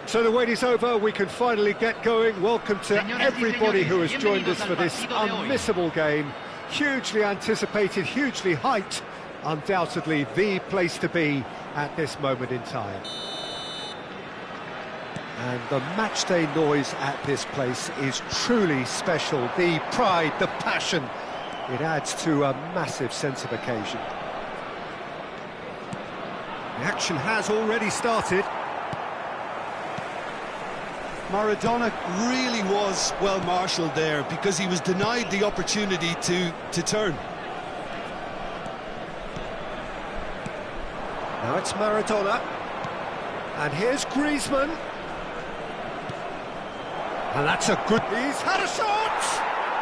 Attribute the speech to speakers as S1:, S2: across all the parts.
S1: So the wait is over, we can finally get going. Welcome to everybody who has joined us for this unmissable game. Hugely anticipated, hugely hyped. Undoubtedly the place to be at this moment in time. And the matchday noise at this place is truly special. The pride, the passion, it adds to a massive sense of occasion. The action has already started.
S2: Maradona really was well marshalled there because he was denied the opportunity to turn.
S1: Now it's Maradona. And here's Griezmann. And that's a good... He's had a shot!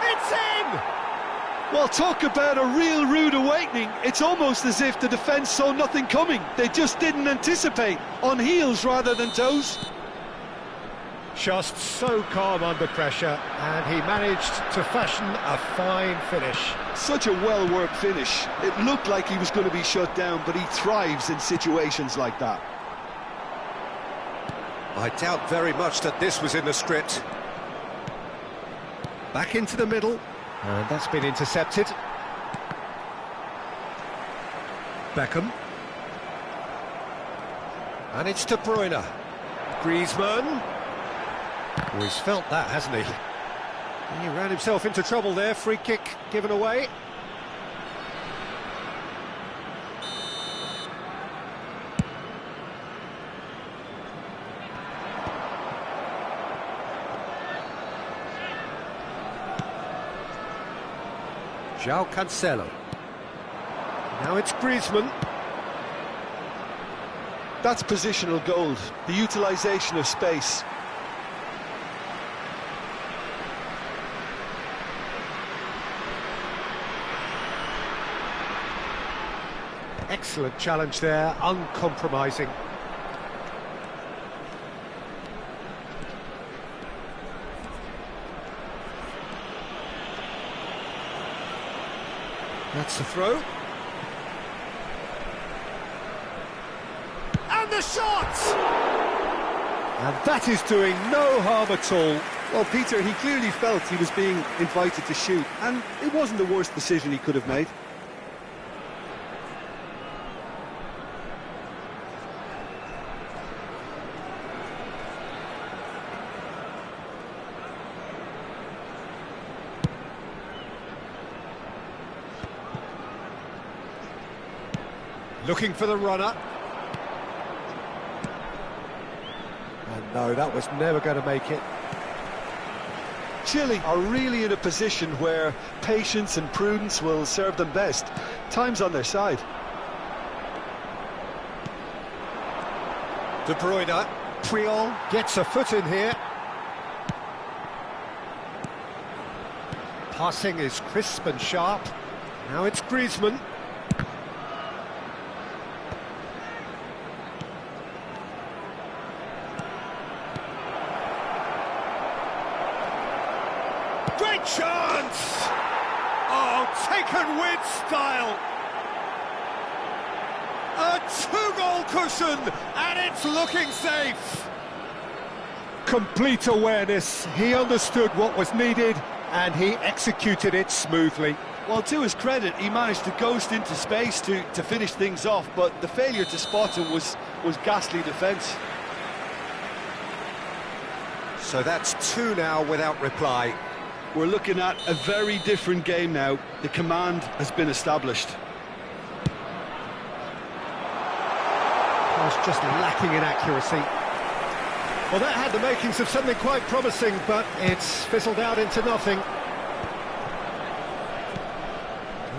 S1: It's in!
S2: Well, talk about a real rude awakening. It's almost as if the defence saw nothing coming. They just didn't anticipate. On heels rather than toes.
S1: Just so calm under pressure, and he managed to fashion a fine finish.
S2: Such a well-worked finish. It looked like he was going to be shut down, but he thrives in situations like that.
S1: I doubt very much that this was in the script. Back into the middle, and that's been intercepted. Beckham. And it's De Bruyne. Griezmann. Oh, he's felt that, hasn't he? He ran himself into trouble there. Free kick given away. João Cancelo. Now it's Griezmann.
S2: That's positional gold, the utilisation of space.
S1: Excellent challenge there, uncompromising. That's the throw. And the shot! And that is doing no harm at all.
S2: Well, Peter, he clearly felt he was being invited to shoot, and it wasn't the worst decision he could have made.
S1: Looking for the runner. And no, that was never going to make it.
S2: Chile are really in a position where patience and prudence will serve them best. Time's on their side.
S1: De Bruyne. Puyol gets a foot in here. Passing is crisp and sharp. Now it's Griezmann. Great chance! Oh, taken with style! A two-goal cushion, and it's looking safe! Complete awareness, he understood what was needed, and he executed it smoothly.
S2: Well, to his credit, he managed to ghost into space to finish things off, but the failure to spot him was ghastly defence.
S1: So that's two now without reply.
S2: We're looking at a very different game now. The command has been established.
S1: Was just lacking in accuracy. Well, that had the makings of something quite promising, but it's fizzled out into nothing.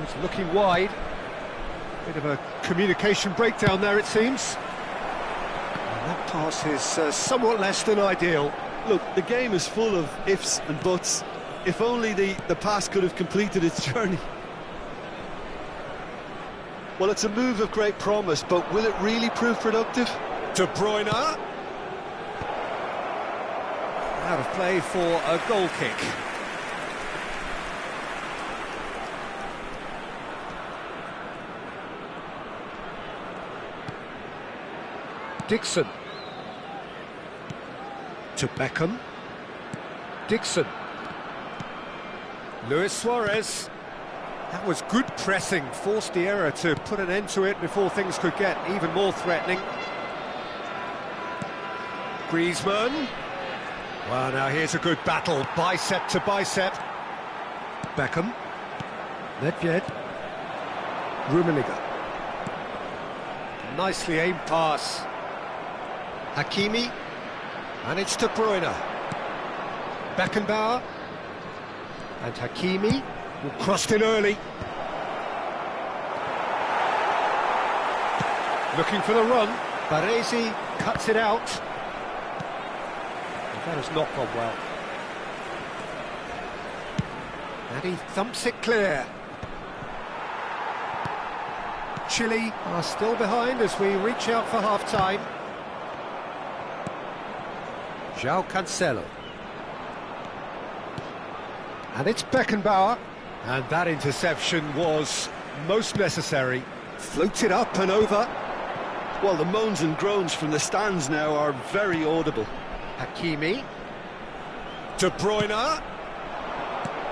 S1: It's looking wide. Bit of a communication breakdown there, it seems. And that pass is somewhat less than ideal.
S2: Look, the game is full of ifs and buts. If only the pass could have completed its journey. Well, it's a move of great promise, but will it really prove productive?
S1: De Bruyne. Out of play for a goal kick. Dixon. To Beckham. Dixon. Luis Suarez. That was good pressing, forced the error to put an end to it before things could get even more threatening. Griezmann. Well, now here's a good battle, bicep to bicep. Beckham. Nedved. Rummenigge. Nicely aimed pass. Hakimi. And it's De Bruyne. Beckenbauer. And Hakimi. Crossed in early. Looking for the run. Baresi cuts it out. That has not gone well. And he thumps it clear. Chile are still behind as we reach out for half-time. João Cancelo. And it's Beckenbauer. And that interception was most necessary. Floated up and over.
S2: Well, the moans and groans from the stands now are very audible.
S1: Hakimi. De Bruyne.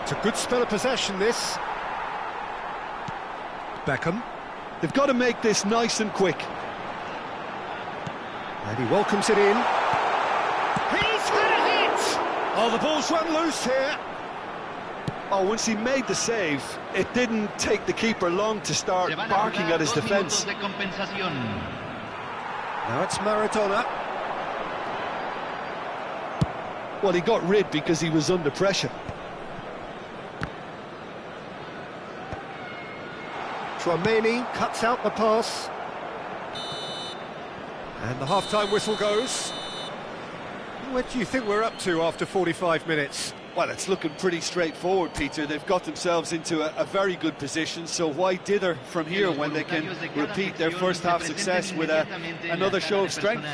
S1: It's a good spell of possession, this. Beckham.
S2: They've got to make this nice and quick.
S1: And he welcomes it in. He's had a hit! Oh, the ball's run loose here.
S2: Oh, once he made the save, it didn't take the keeper long to start barking at his defence.
S1: Now it's Maradona.
S2: Well, he got rid because he was under pressure.
S1: Tchouaméni cuts out the pass. And the half-time whistle goes. What do you think we're up to after 45 minutes?
S2: Well, it's looking pretty straightforward, Peter. They've got themselves into a very good position, so why dither from here when they can repeat their first half success with another show of strength?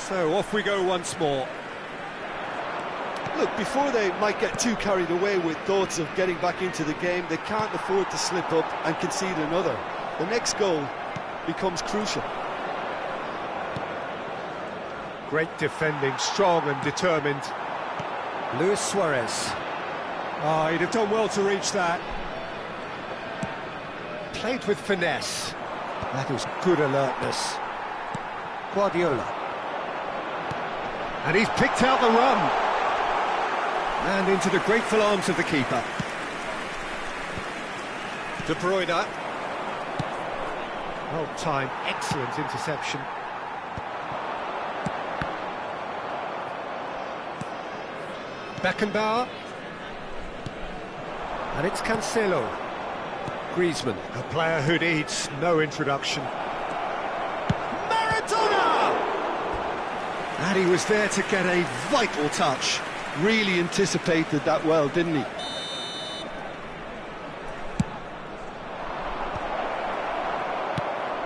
S1: So off we go once more.
S2: Look, before they might get too carried away with thoughts of getting back into the game, they can't afford to slip up and concede another. The next goal becomes crucial.
S1: Great defending, strong and determined. Luis Suarez. Oh, he'd have done well to reach that. Played with finesse. That is good alertness. Guardiola. And he's picked out the run. And into the grateful arms of the keeper. De Bruyne. Well timed, excellent interception. Beckenbauer. And it's Cancelo. Griezmann, a player who needs no introduction. And he was there to get a vital touch.
S2: Really anticipated that well, didn't he?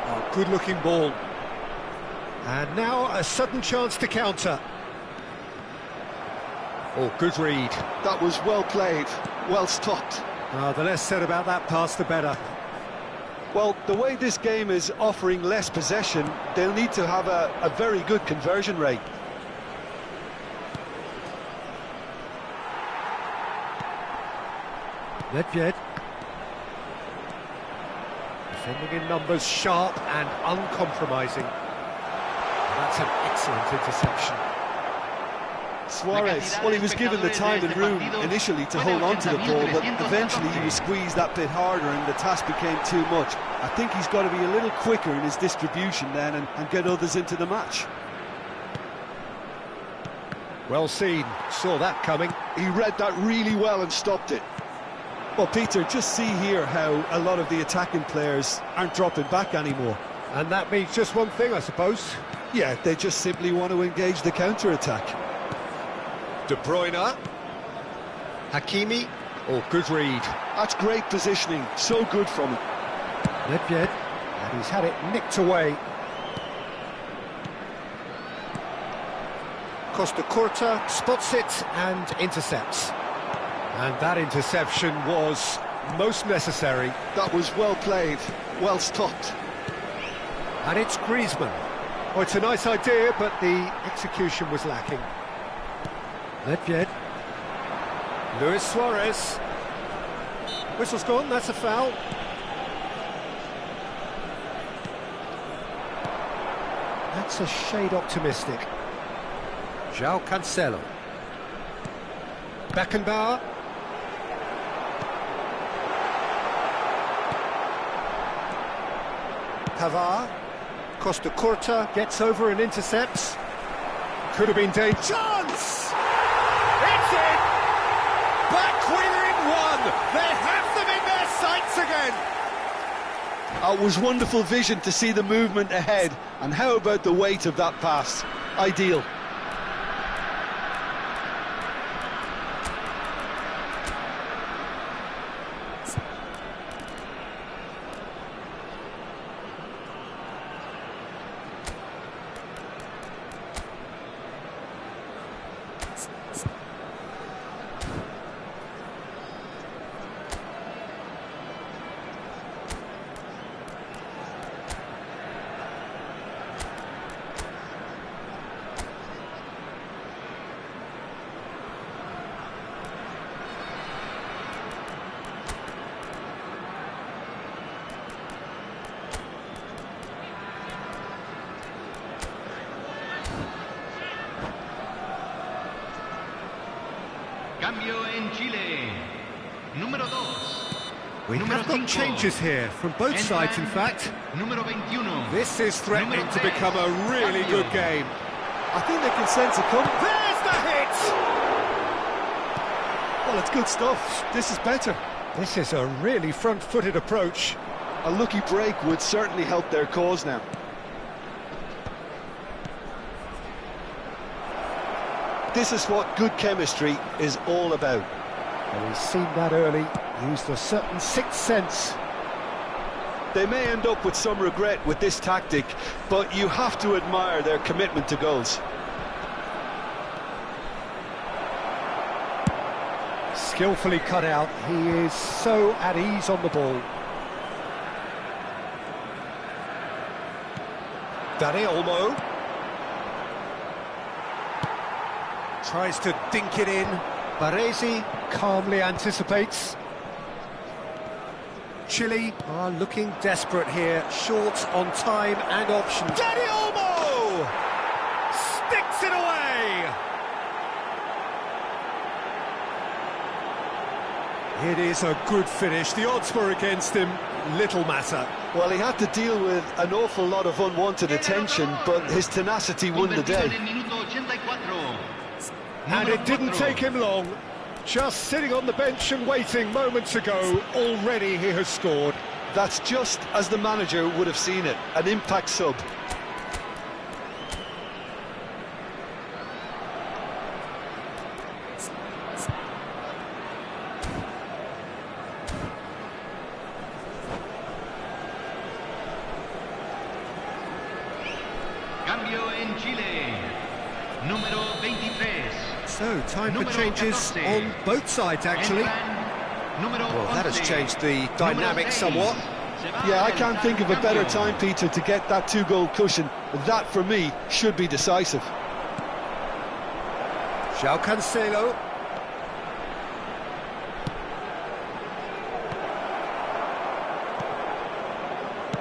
S1: Oh, good-looking ball. And now a sudden chance to counter. Oh, good read.
S2: That was well played, well stopped.
S1: The less said about that pass, the better.
S2: Well, the way this game is offering less possession, they'll need to have a very good conversion rate.
S1: Nedved. Defending in numbers, sharp and uncompromising. That's an excellent interception.
S2: Suarez, well, he was given the time and room initially to hold on to the ball, but eventually he was squeezed that bit harder and the task became too much. I think he's got to be a little quicker in his distribution then and get others into the match.
S1: Well seen, saw that coming.
S2: He read that really well and stopped it. Well, Peter, just see here how a lot of the attacking players aren't dropping back anymore.
S1: And that means just one thing, I suppose.
S2: Yeah, they just simply want to engage the counter-attack.
S1: De Bruyne. Hakimi. Oh, good read.
S2: That's great positioning, so good from him.
S1: Nedved, and he's had it nicked away. Costa Curta spots it and intercepts. And that interception was most necessary.
S2: That was well played, well stopped.
S1: And it's Griezmann. Oh, it's a nice idea, but the execution was lacking. Nedved. Luis Suarez. Whistle's gone, that's a foul. That's a shade optimistic. João Cancelo. Beckenbauer. Pavard. Costa Curta gets over and intercepts. Could have been dangerous. Chance! It's in! Back within one! They have them in their sights again!
S2: It was wonderful vision to see the movement ahead, and how about the weight of that pass? Ideal.
S3: Cambio en Chile. Número 2.
S1: We have got changes here, from both sides in fact.
S3: Número 21.
S1: This is threatening to become a really good game.
S2: I think they can sense it coming.
S1: There's the hit!
S2: Well, it's good stuff. This is better.
S1: This is a really front-footed approach.
S2: A lucky break would certainly help their cause now. This is what good chemistry is all about.
S1: And he's seen that early, used a certain sixth sense.
S2: They may end up with some regret with this tactic, but you have to admire their commitment to goals.
S1: Skillfully cut out, he is so at ease on the ball. Dani Olmo. Tries to dink it in. Baresi calmly anticipates. Chile are looking desperate here, short on time and options. Dani Olmo! Sticks it away! It is a good finish. The odds were against him, little matter.
S2: Well, he had to deal with an awful lot of unwanted attention, but his tenacity won the day.
S1: And it didn't take him long. Just sitting on the bench and waiting moments ago, already he has scored.
S2: That's just as the manager would have seen it, an impact sub.
S3: Cambio en Chile. Número 23.
S1: So, time for changes on both sides, actually. Well, that has changed the dynamic somewhat.
S2: Yeah, I can't think of a better time, Peter, to get that two-goal cushion. That, for me, should be decisive.
S1: João Cancelo.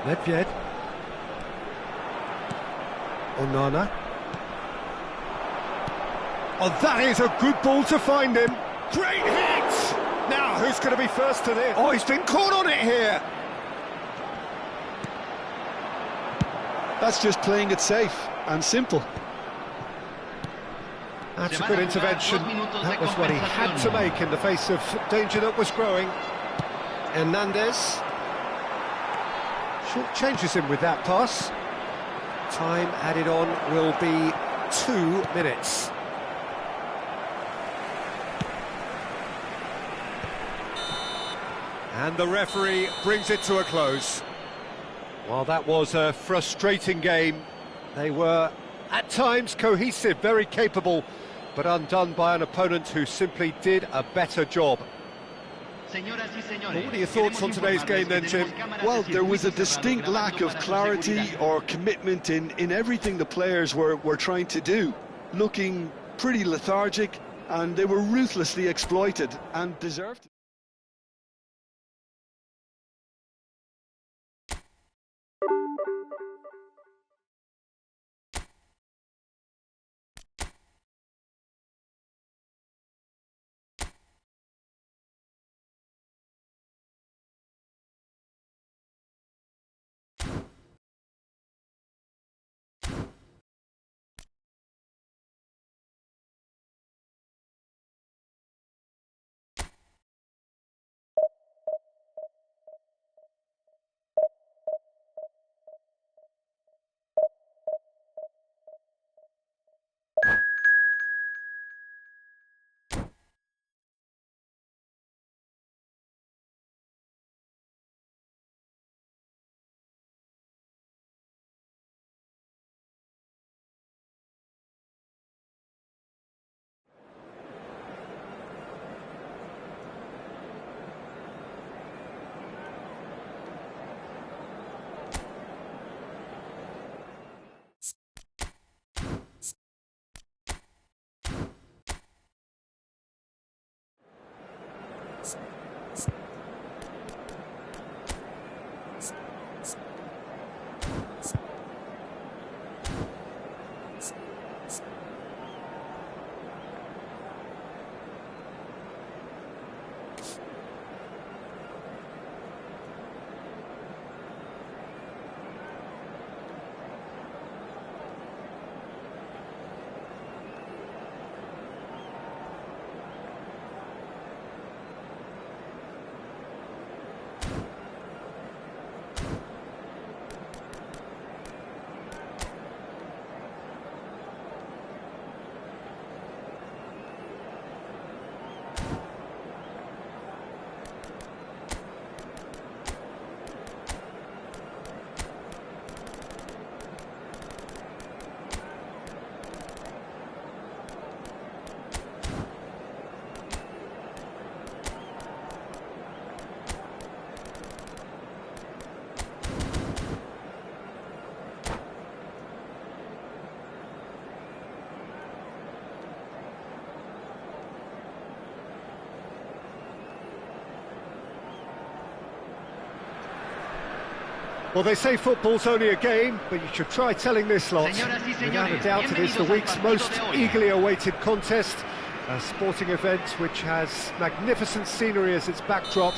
S1: Nedved. Onana. Oh, that is a good ball to find him. Great hit! Now, who's going to be first to this? Oh, he's been caught on it here.
S2: That's just playing it safe and simple.
S1: That's a good intervention. That was what he had to make in the face of danger that was growing. Hernandez. Short changes him with that pass. Time added on will be 2 minutes. And the referee brings it to a close. Well, that was a frustrating game. They were, at times, cohesive, very capable, but undone by an opponent who simply did a better job. Well, what are your thoughts on today's game then, Jim?
S2: Well, there was a distinct lack of clarity or commitment in everything the players were trying to do. Looking pretty lethargic, and they were ruthlessly exploited and deserved it.
S1: Well, they say football's only a game, but you should try telling this lot. Without a doubt, it is the week's most eagerly awaited contest, a sporting event which has magnificent scenery as its backdrop.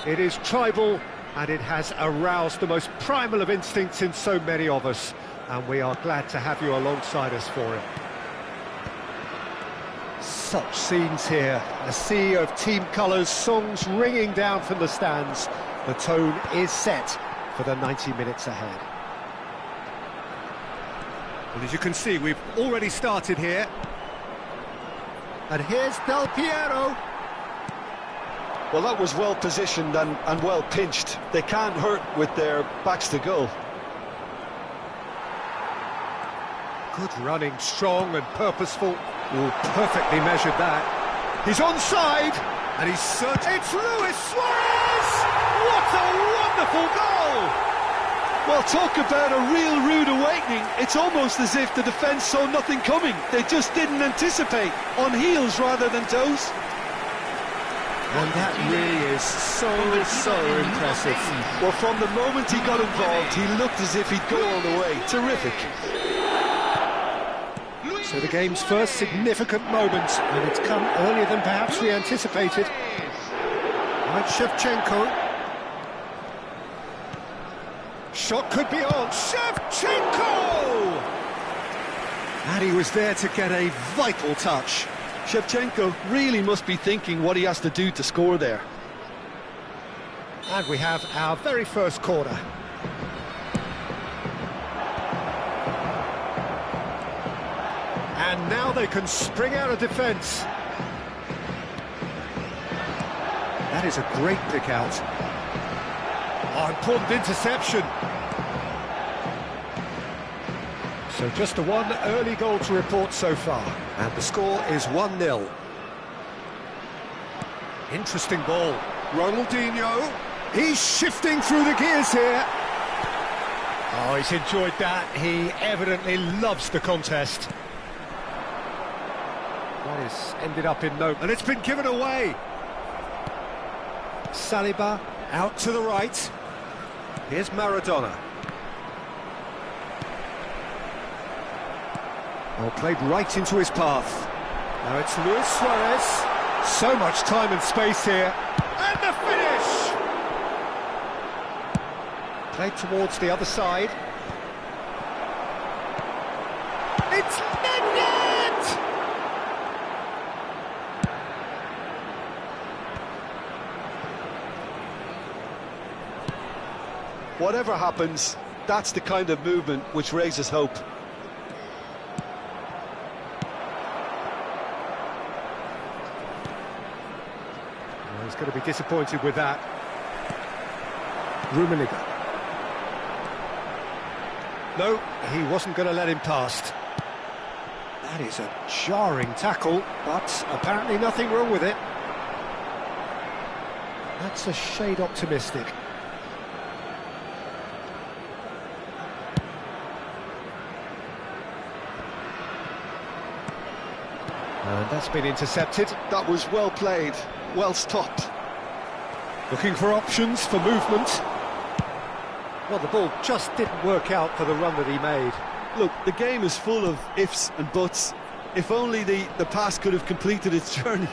S1: It is tribal, and it has aroused the most primal of instincts in so many of us, and we are glad to have you alongside us for it. Such scenes here, a sea of team colours, songs ringing down from the stands. The tone is set for the 90 minutes ahead. Well, as you can see, we've already started here. And here's Del Piero.
S2: Well, that was well positioned and well pinched. They can't hurt with their backs to goal.
S1: Good running, strong and purposeful. Oh, perfectly measured that. He's onside, and he's searching. It's Luis Suarez! What a wonderful goal!
S2: Well, talk about a real rude awakening. It's almost as if the defence saw nothing coming. They just didn't anticipate, on heels rather than toes.
S1: And that really is so impressive.
S2: Well, from the moment he got involved, he looked as if he'd go all the way. Terrific.
S1: So the game's first significant moment, and it's come earlier than perhaps we anticipated. Right, Shevchenko. Shot could be on. Shevchenko! And he was there to get a vital touch.
S2: Shevchenko really must be thinking what he has to do to score there.
S1: And we have our very first corner. And now they can spring out of defence. That is a great pick out. Oh, important interception. So just the one early goal to report so far. And the score is 1-0. Interesting ball. Ronaldinho. He's shifting through the gears here. Oh, he's enjoyed that. He evidently loves the contest. That is ended up in no... And it's been given away. Saliba out to the right. Here's Maradona. Oh, played right into his path. Now it's Luis Suarez. So much time and space here. And the finish! Played towards the other side. It's net!
S2: Whatever happens, that's the kind of movement which raises hope.
S1: Well, he's going to be disappointed with that. Rummenigge. No, he wasn't going to let him past. That is a jarring tackle, but apparently nothing wrong with it. That's a shade optimistic. And that's been intercepted.
S2: That was well played, well stopped.
S1: Looking for options for movement. Well, the ball just didn't work out for the run that he made.
S2: Look, the game is full of ifs and buts. If only the pass could have completed its journey.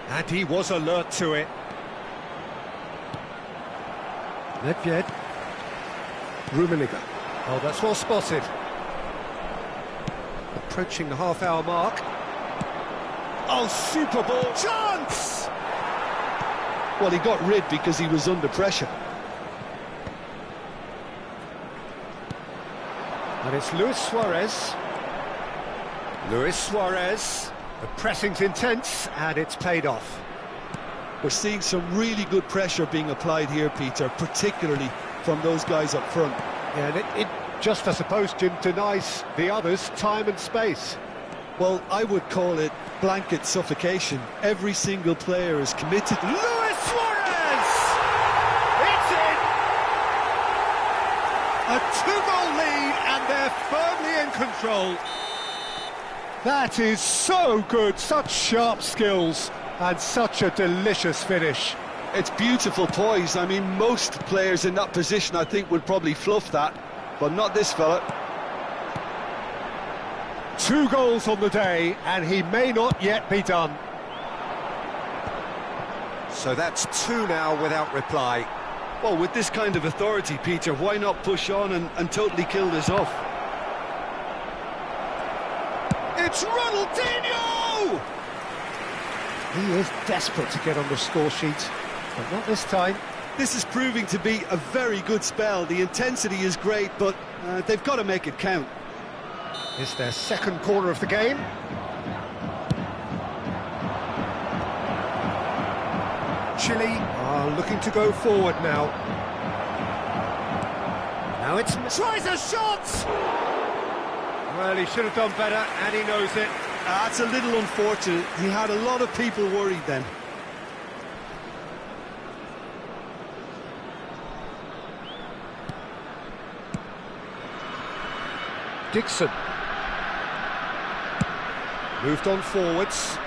S1: And he was alert to it. Nedved. Rummenigge. Oh, that's well spotted. Approaching the half-hour mark. Oh, super ball. Chance!
S2: Well, he got rid because he was under pressure.
S1: And it's Luis Suarez. Luis Suarez. The pressing's intense, and it's paid off.
S2: We're seeing some really good pressure being applied here, Peter, particularly from those guys up front.
S1: Yeah, and it just, I suppose, Jim, denies the others time and space.
S2: Well, I would call it blanket suffocation. Every single player is committed.
S1: Luis Suarez! It's in! A two-goal lead, and they're firmly in control. That is so good, such sharp skills, and such a delicious finish.
S2: It's beautiful poise. I mean, most players in that position, I think, would probably fluff that, but not this fella.
S1: 2 goals on the day, and he may not yet be done. So that's 2 now without reply.
S2: Well, with this kind of authority, Peter, why not push on and totally kill this off?
S1: It's Ronaldinho! He is desperate to get on the score sheet, but not this time.
S2: This is proving to be a very good spell. The intensity is great, but they've got to make it count.
S1: It's their second corner of the game. Chile are looking to go forward now. Now it's... tries a shot! Well, he should have done better, and he knows it.
S2: That's a little unfortunate. He had a lot of people worried then.
S1: Dixon. Moved on forwards.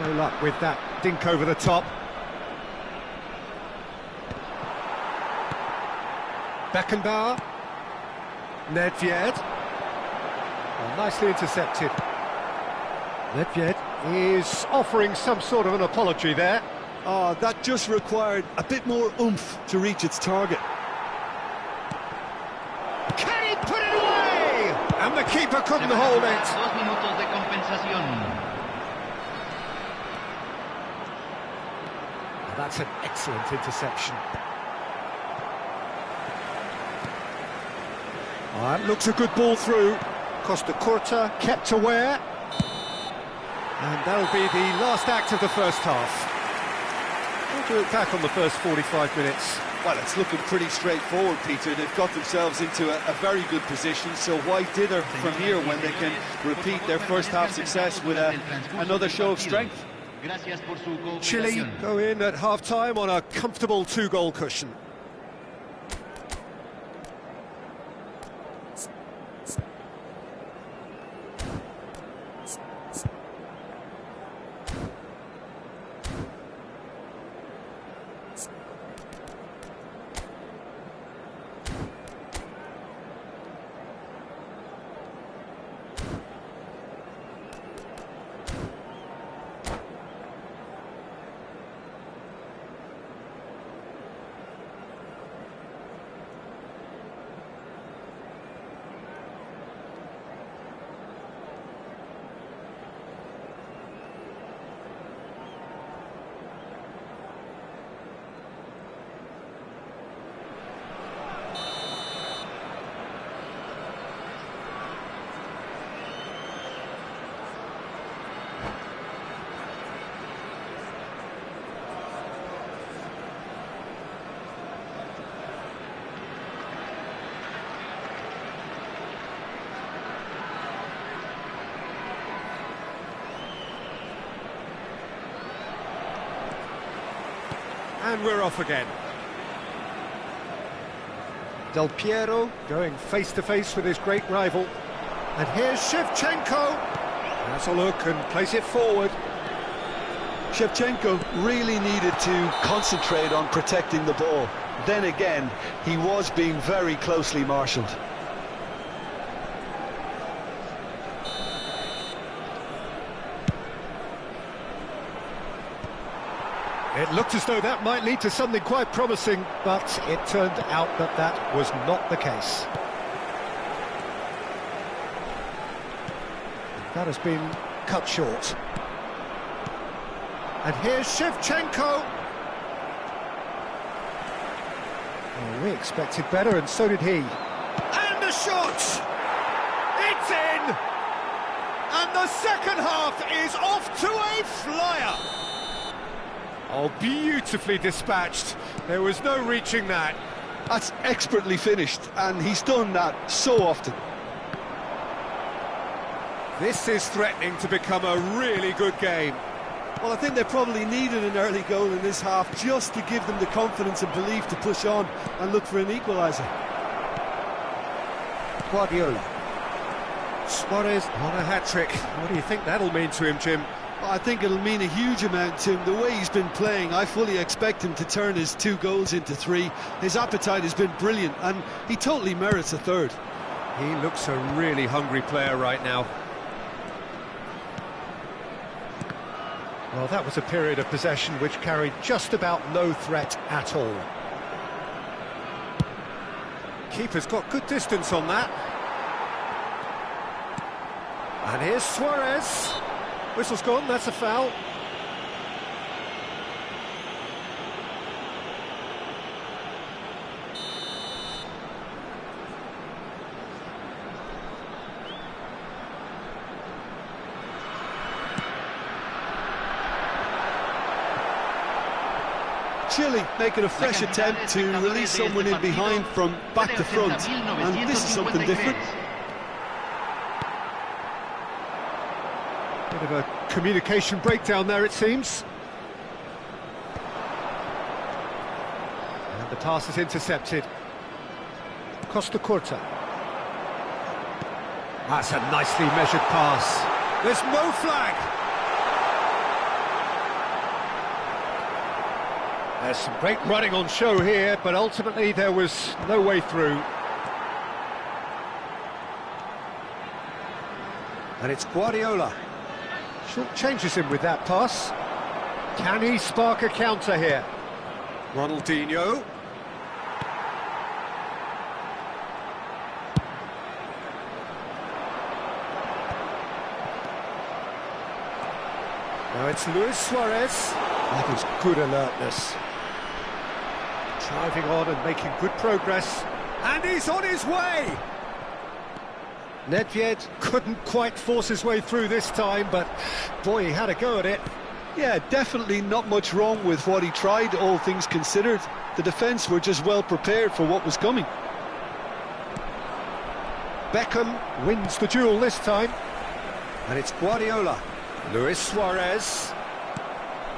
S1: No luck with that dink over the top. Beckenbauer. Nedved. Oh, nicely intercepted. Nedved is offering some sort of an apology there.
S2: Oh, that just required a bit more oomph to reach its target.
S1: Can he put it away? And the keeper couldn't hold it.
S3: 2 minutos de compensación.
S1: That's an excellent interception. Oh, that looks a good ball through. Costa Curta kept aware. And that'll be the last act of the first half. What do you look back on the first 45 minutes?
S2: Well, it's looking pretty straightforward, Peter. They've got themselves into a very good position, so why dither from here when they can repeat their first half success with another show of strength?
S1: Chile go in at half-time on a comfortable 2-goal cushion. And we're off again. Del Piero going face-to-face with his great rival. And here's Shevchenko. Has a look and plays it forward.
S2: Shevchenko really needed to concentrate on protecting the ball. Then again, he was being very closely marshalled.
S1: It looked as though that might lead to something quite promising, but it turned out that that was not the case. That has been cut short. And here's Shevchenko. Oh, we expected better, and so did he. And the shot! It's in! And the second half is off to a flyer! Oh, beautifully dispatched. There was no reaching that.
S2: That's expertly finished, and he's done that so often.
S1: This is threatening to become a really good game.
S2: Well, I think they probably needed an early goal in this half just to give them the confidence and belief to push on and look for an equaliser.
S1: Guardiola. Suarez on a hat-trick. What do you think that'll mean to him, Jim?
S2: I think it'll mean a huge amount to him. The way he's been playing, I fully expect him to turn his 2 goals into 3. His appetite has been brilliant, and he totally merits a third.
S1: He looks a really hungry player right now. Well, that was a period of possession which carried just about no threat at all. Keeper's got good distance on that. And here's Suarez. Whistle's gone, that's a foul.
S2: Chile making a fresh attempt to release someone in behind from back to front, and this is something different.
S1: Bit of a communication breakdown there, it seems. And the pass is intercepted. Costa Curta. That's a nicely measured pass. There's no flag. There's some great running on show here, but ultimately there was no way through. And it's Guardiola. Short changes him with that pass. Can he spark a counter here? Ronaldinho. Now it's Luis Suarez. That is good alertness. Driving on and making good progress. And he's on his way! Nedved couldn't quite force his way through this time, but boy, he had a go at it.
S2: Yeah, definitely not much wrong with what he tried, all things considered. The defence were just well prepared for what was coming.
S1: Beckham wins the duel this time. And it's Guardiola. Luis Suarez.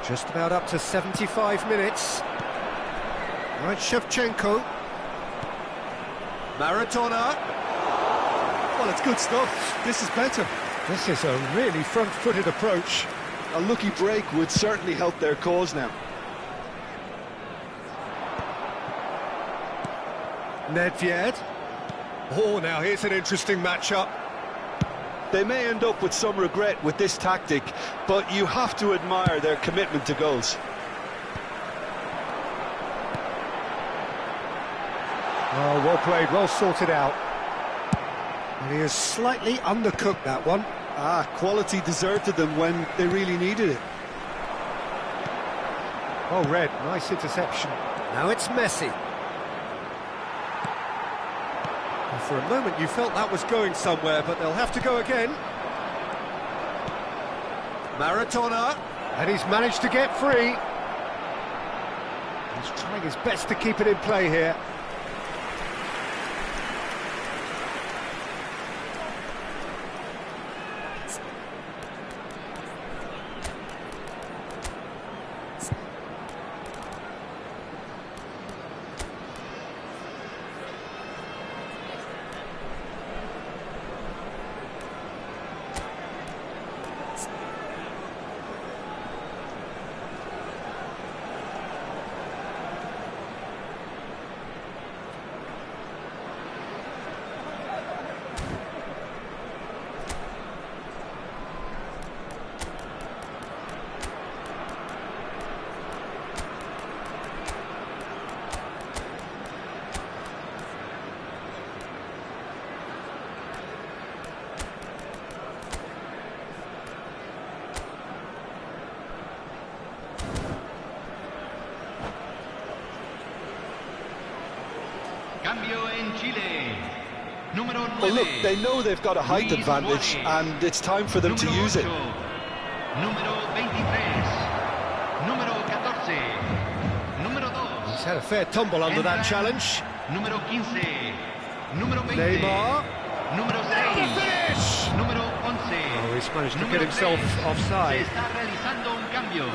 S1: Just about up to 75 minutes. Right, Shevchenko. Maradona.
S2: Well, it's good stuff. This is better.
S1: This is a really front-footed approach.
S2: A lucky break would certainly help their cause now.
S1: Nedved. Oh, now here's an interesting matchup.
S2: They may end up with some regret with this tactic, but you have to admire their commitment to goals.
S1: Oh, well played, well sorted out. And he has slightly undercooked that one.
S2: Quality deserted them when they really needed it.
S1: Oh, Red, nice interception. Now it's Messi. And for a moment you felt that was going somewhere, but they'll have to go again. Maradona, and he's managed to get free. He's trying his best to keep it in play here.
S3: Cambio en Chile. Número 9.
S2: Well, look, they know they've got a height advantage, and it's time for them to use it.
S3: Número 23. Número 14. Número 2.
S1: He's had a fair tumble under that challenge.
S3: Número 15. Número 20.
S1: Neymar.
S3: Número 6.
S1: Finish!
S3: Número 11.
S1: Oh, he's managed to
S3: Número
S1: get himself
S3: 3.
S1: offside.
S3: Se está realizando un cambio.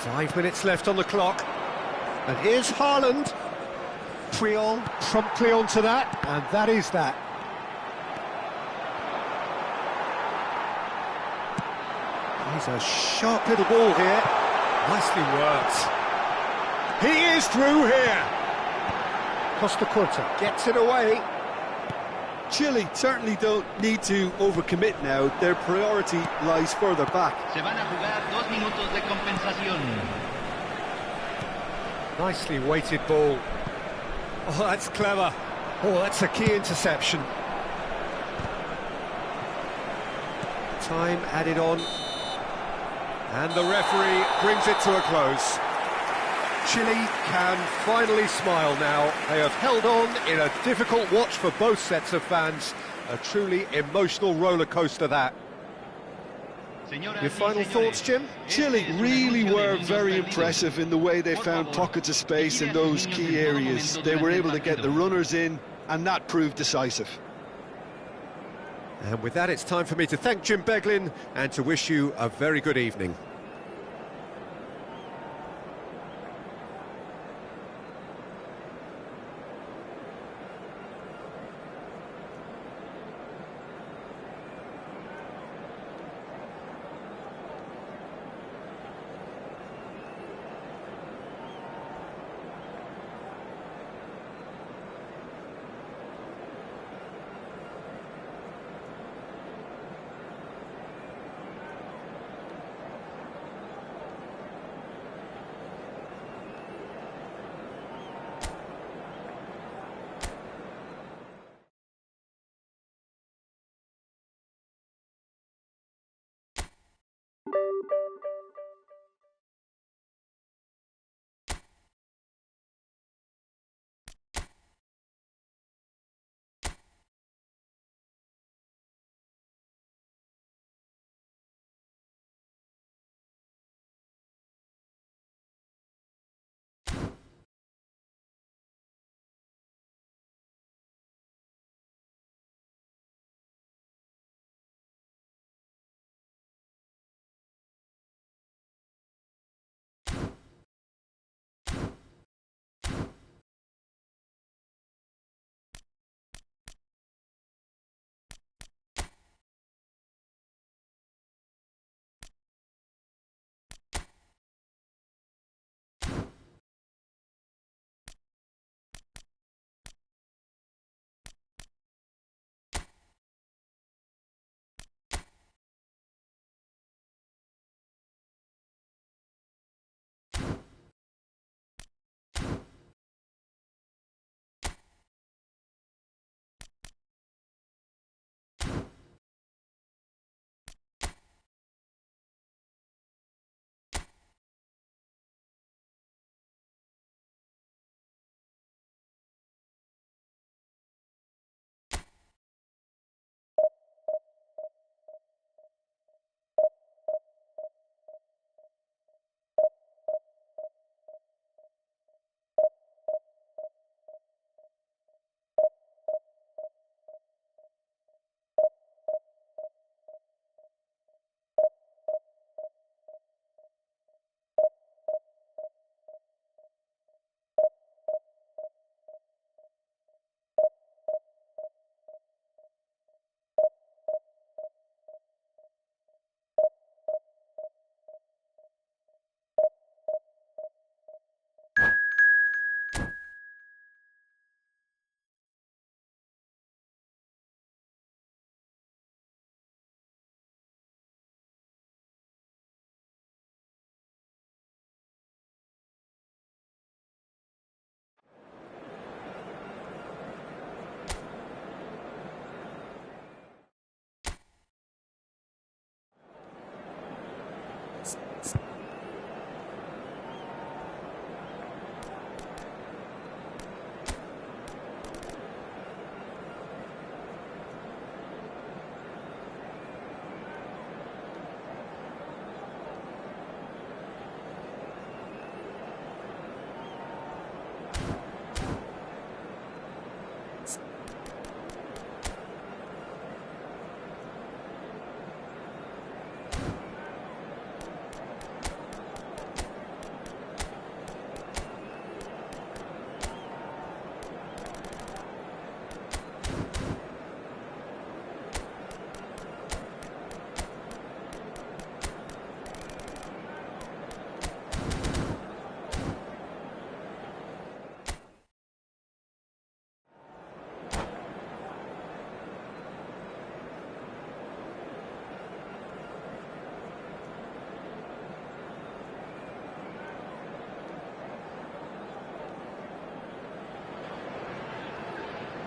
S1: Five minutes left on the clock. And here's Haaland. Puyol promptly onto that, and that is that. He's a sharp little ball here. Nicely worked. He is through here. Costa Curta gets it away.
S2: Chile certainly don't need to overcommit now. Their priority lies further back.
S3: Se van a jugar 2 minutos de compensación.
S1: Nicely weighted ball. Oh, that's clever. Oh, that's a key interception. Time added on. And the referee brings it to a close. Chile can finally smile now. They have held on in a difficult watch for both sets of fans. A truly emotional roller coaster that. Your final thoughts, Jim?
S2: Chile really were very impressive in the way they found pockets of space in those key areas. They were able to get the runners in, and that proved decisive.
S1: And with that, it's time for me to thank Jim Beglin and to wish you a very good evening.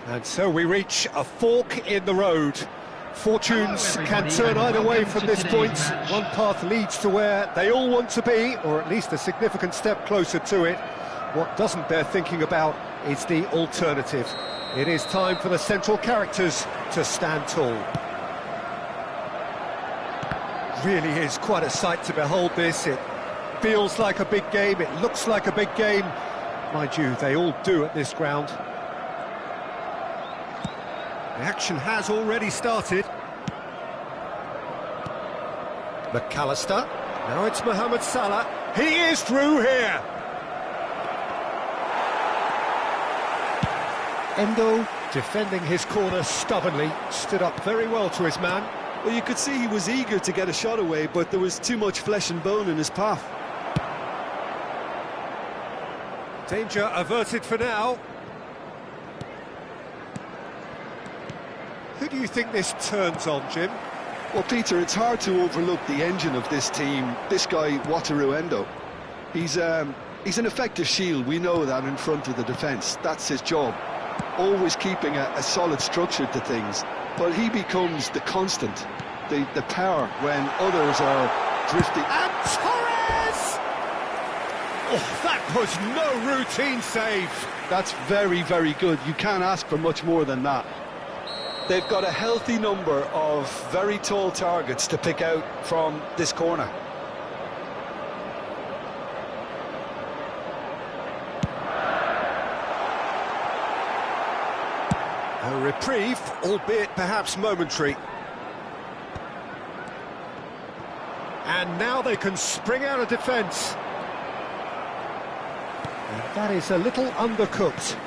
S1: And so we reach a fork in the road. Fortunes can turn either way from this point. One path leads to where they all want to be, or at least a significant step closer to it. What doesn't bear thinking about is the alternative. It is time for the central characters to stand tall. Really is quite a sight to behold this. It feels like a big game, it looks like a big game. Mind you, they all do at this ground. The action has already started. McAllister. Now it's Mohamed Salah. He is through here. Endo, defending his corner stubbornly, stood up very well to his man.
S2: Well, you could see he was eager to get a shot away, but there was too much flesh and bone in his path.
S1: Danger averted for now. Who do you think this turns on, Jim?
S4: Well, Peter, it's hard to overlook the engine of this team, this guy, Wataru Endo. He's an effective shield, we know that, in front of the defence. That's his job. Always keeping a solid structure to things. But he becomes the constant, the power when others are drifting.
S1: And Torres! Oh, that was no routine save.
S4: That's very, very good. You can't ask for much more than that.
S2: They've got a healthy number of very tall targets to pick out from this corner.
S1: A reprieve, albeit perhaps momentary. And now they can spring out of defence. And that is a little undercooked.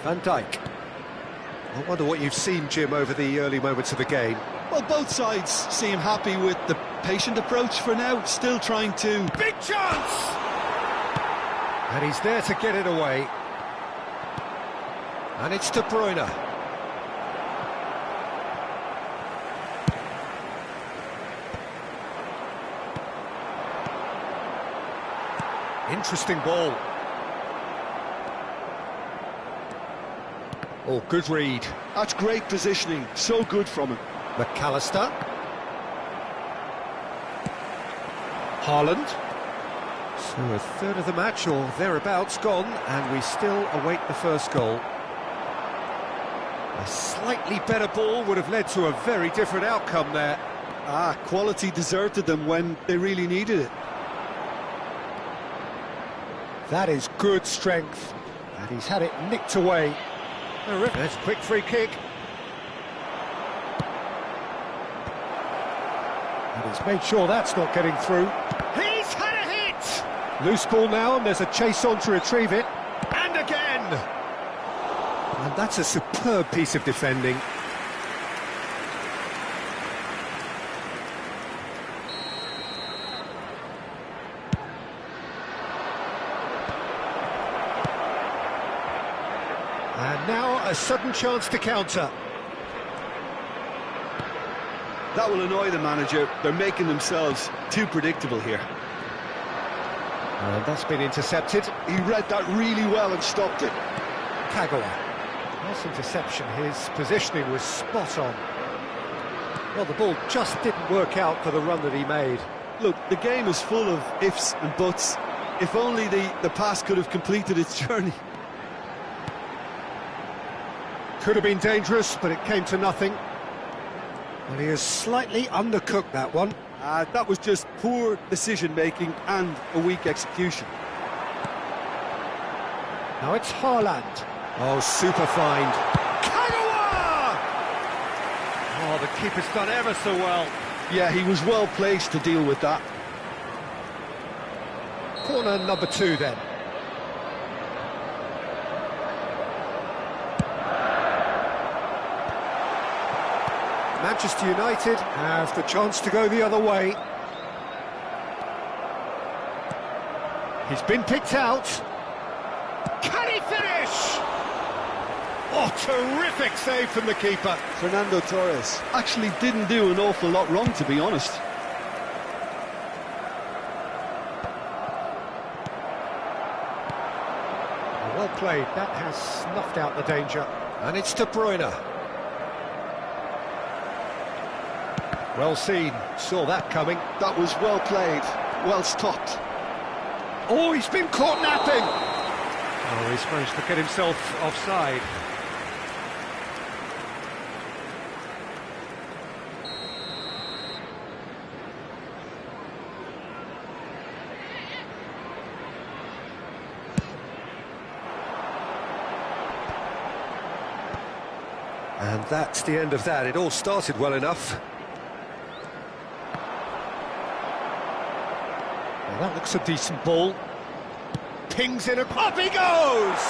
S1: Van Dijk. I wonder what you've seen, Jim, over the early moments of the game.
S2: Well, both sides seem happy with the patient approach for now, still trying to...
S1: Big chance! And he's there to get it away. And it's De Bruyne. Interesting ball. Oh, good read.
S4: That's great positioning, so good from him.
S1: McAllister. Haaland. So a third of the match, or thereabouts, gone, and we still await the first goal. A slightly better ball would have led to a very different outcome there.
S2: Quality deserted them when they really needed it.
S1: That is good strength, and he's had it nicked away. That's a quick free kick. And he's made sure that's not getting through. He's had a hit! Loose ball now, and there's a chase on to retrieve it. And again! And that's a superb piece of defending. And now a sudden chance to counter.
S4: That will annoy the manager. They're making themselves too predictable here.
S1: And that's been intercepted.
S4: He read that really well and stopped it.
S1: Kagawa. Nice interception. His positioning was spot on. Well, the ball just didn't work out for the run that he made.
S2: Look, the game is full of ifs and buts. If only the pass could have completed its journey.
S1: Could have been dangerous, but it came to nothing. And he has slightly undercooked that one.
S2: That was just poor decision-making and a weak execution.
S1: Now it's Haaland. Oh, super find. Kagawa! Oh, the keeper's done ever so well.
S4: Yeah, he was well placed to deal with that.
S1: Corner number 2 then. Manchester United have the chance to go the other way. He's been picked out. Can he finish? Oh, terrific save from the keeper.
S2: Fernando Torres.
S4: Actually didn't do an awful lot wrong, to be honest.
S1: A played. That has snuffed out the danger. And it's De Bruyne. Well seen, saw that coming.
S4: That was well played, well stopped.
S1: Oh, he's been caught napping! Oh, he's managed to get himself offside. And that's the end of that. It all started well enough. Well, that looks a decent ball. Pings in, up he goes!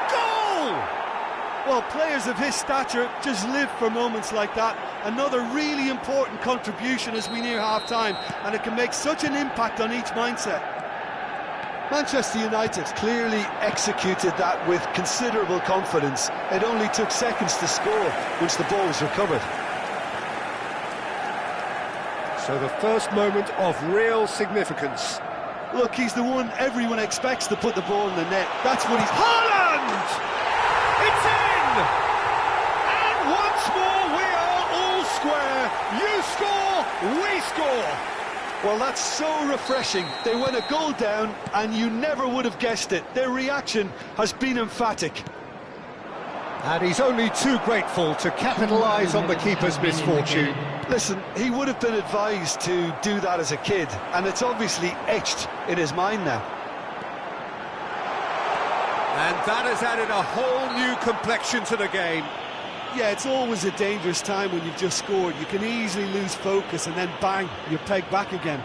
S1: Goal!
S2: Well, players of his stature just live for moments like that. Another really important contribution as we near half-time, and it can make such an impact on each mindset.
S4: Manchester United clearly executed that with considerable confidence. It only took seconds to score once the ball was recovered.
S1: So the first moment of real significance.
S2: Look, he's the one everyone expects to put the ball in the net. That's what he's...
S1: Haaland! It's in! And once more we are all square. You score, we score.
S4: Well, that's so refreshing. They went a goal down and you never would have guessed it. Their reaction has been emphatic.
S1: And he's only too grateful to capitalise on the keeper's misfortune.
S4: Listen, he would have been advised to do that as a kid, and it's obviously etched in his mind now.
S1: And that has added a whole new complexion to the game.
S2: Yeah, it's always a dangerous time when you've just scored. You can easily lose focus and then bang, you're pegged back again.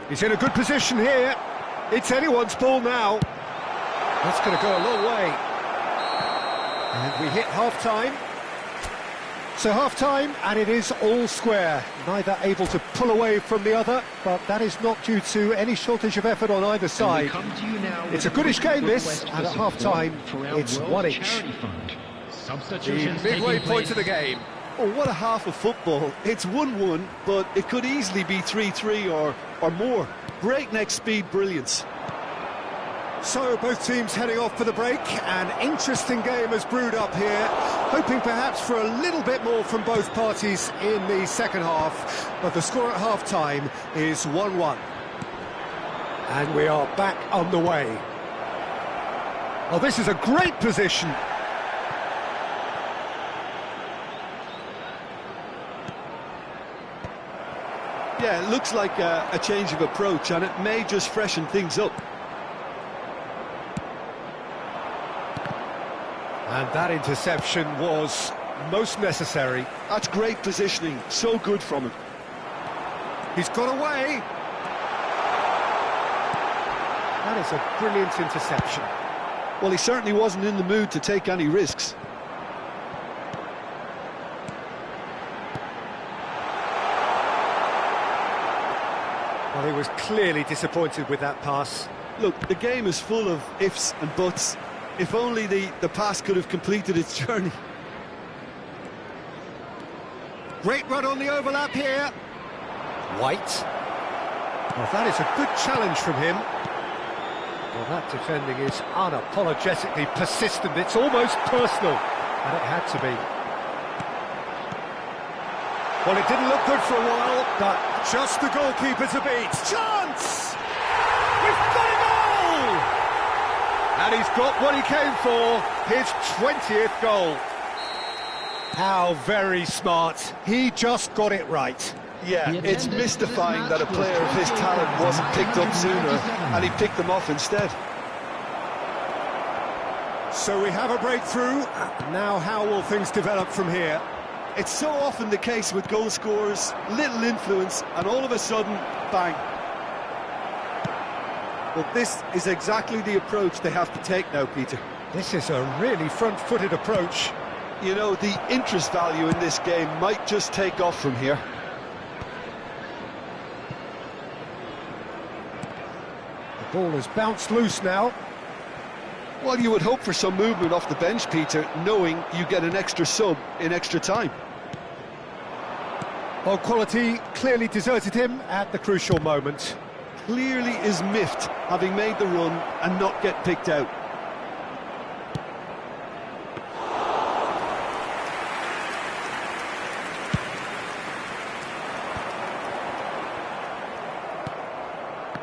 S1: He's in a good position here. It's anyone's ball now. That's going to go a long way. And we hit half-time. So half-time, and it is all square. Neither able to pull away from the other, but that is not due to any shortage of effort on either side. It's a goodish game, this, and at half-time, it's one each. The midway point of the game.
S2: Oh, what a half of football. It's 1-1, but it could easily be 3-3 or more. Breakneck speed brilliance.
S1: So both teams heading off for the break. An interesting game has brewed up here, hoping perhaps for a little bit more from both parties in the second half, but the score at half-time is 1-1. And we are back on the way. Oh, this is a great position.
S2: Yeah, it looks like a change of approach, and it may just freshen things up.
S1: And that interception was most necessary.
S4: That's great positioning, so good from him.
S1: He's got away. That is a brilliant interception.
S4: Well, he certainly wasn't in the mood to take any risks.
S1: Well, he was clearly disappointed with that pass.
S2: Look, the game is full of ifs and buts. If only the pass could have completed its journey.
S1: Great run on the overlap here. White. Well, that is a good challenge from him. Well, that defending is unapologetically persistent. It's almost personal, and it had to be. Well, it didn't look good for a while, but just the goalkeeper to beat. Chance! We've got a goal! And he's got what he came for, his 20th goal. How very smart. He just got it right.
S4: Yeah, it's mystifying that a player of his talent wasn't picked up sooner, and he picked them off instead.
S1: So we have a breakthrough. Now how will things develop from here?
S2: It's so often the case with goal scorers, little influence, and all of a sudden, bang. Well, this is exactly the approach they have to take now, Peter.
S1: This is a really front-footed approach.
S4: You know, the interest value in this game might just take off from here.
S1: The ball has bounced loose now.
S4: Well, you would hope for some movement off the bench, Peter, knowing you get an extra sub in extra time.
S1: Well, quality clearly deserted him at the crucial moment.
S2: Clearly is miffed, having made the run and not get picked out.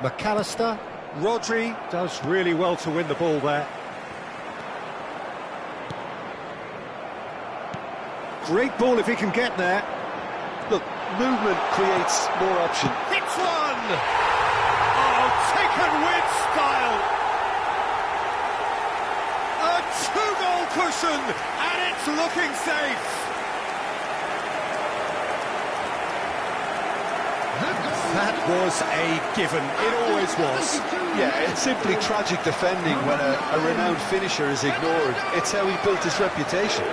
S1: McAllister, Rodri does really well to win the ball there. Great ball if he can get there.
S2: Look, movement creates more option.
S1: Hits one! Oh, taken with style! A two-goal cushion, and it's looking safe! That was a given, it always was.
S2: Yeah, it's simply tragic defending when a renowned finisher is ignored. It's how he built his reputation.